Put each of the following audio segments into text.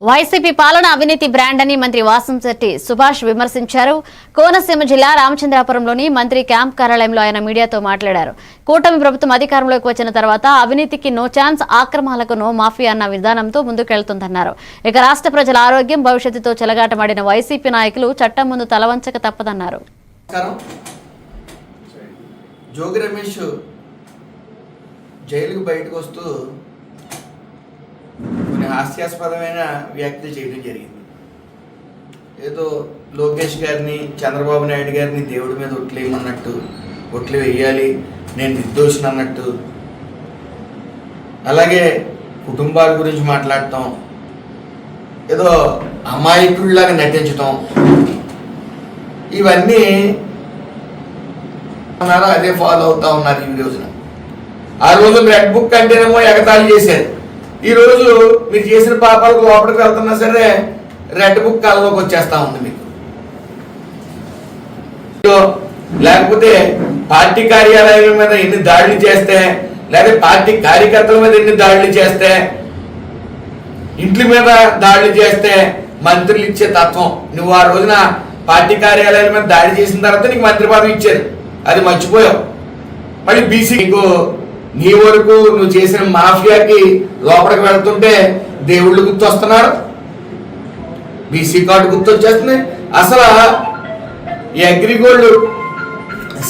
YCP పాలన అవినీతి brand అని మంత్రి వాసంశెట్టి సుభాష్ విమర్శించారు. కోనసీమ జిల్లా రామచంద్రాపురంలోని మంత్రి క్యాంప్ కార్యాలయంలో ఆయన మీడియాతో మాట్లాడారు. కూటమి ప్రభుత్వం అధికారంలోకి వచ్చిన తర్వాత అవినీతికి నో ఛాన్స్, ఆక్రమణలకు నో మాఫీ అన్న విధానంతో ముందుకెళ్తుందన్నారు. ఇక రాష్ట్ర ప్రజల ఆరోగ్యం, భవిష్యత్తుతో చెలగాటమాడిన వైసీపీ నాయకులు చట్టం ముందు తలవంచక తప్పదన్నారు. జోగి రమేష్ జైలుకు బయటకు వస్తూ కొన్ని హాస్యాస్పదమైన వ్యాఖ్యలు చేయడం జరిగింది. ఏదో లోకేష్ గారిని, చంద్రబాబు నాయుడు గారిని దేవుడి మీద ఒట్లేయమన్నట్టు, ఒట్లు వేయాలి, నేను నిర్దోషిని అన్నట్టు, అలాగే కుటుంబాల గురించి మాట్లాడటం, ఏదో అమాయకుల్లాగా నటించటం, ఇవన్నీ ఉన్నారు. అదే ఫాలో అవుతా ఉన్నారు ఈ రోజున. ఆ రోజు రెడ్ బుక్ అంటేనేమో ఎగతాళి చేశారు. ఈరోజు మీరు చేసిన పాపాలకు లోపలికి వెళ్తున్నా సరే రెడ్ బుక్ కాలంలోకి వచ్చేస్తా ఉంది మీకు. లేకపోతే పార్టీ కార్యాలయాల మీద ఎన్ని దాడులు చేస్తే, లేదా పార్టీ కార్యకర్తల మీద ఎన్ని దాడులు చేస్తే, ఇంట్ల మీద దాడులు చేస్తే మంత్రులు ఇచ్చే తత్వం. నువ్వు ఆ రోజున పార్టీ కార్యాలయాల మీద దాడి చేసిన తర్వాత నీకు మంత్రి పదవి ఇచ్చారు, అది మర్చిపోయావు. మళ్ళీ బీసీ నీకు నీ వరకు నువ్వు చేసిన మాఫియాకి లోపలికి వెళ్తుంటే దేవుళ్ళు గుర్తొస్తున్నారు, బీసీ కార్డు గుర్తొచ్చేస్తుంది. అసలు ఈ అగ్రిగోల్డ్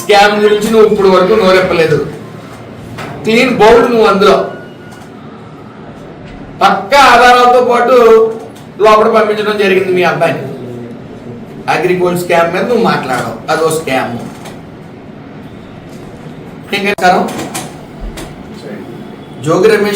స్కామ్ గురించి నువ్వు ఇప్పుడు వరకు నోరెప్పలేదు. క్లీన్ బౌల్డ్ నువ్వు. అందులో పక్కా ఆధారాలతో పాటు లోపల పంపించడం జరిగింది మీ అబ్బాయిని. అగ్రిగోల్డ్ స్కామ్ మీద నువ్వు మాట్లాడవు, అదో స్కామ్. జోగి రమేష్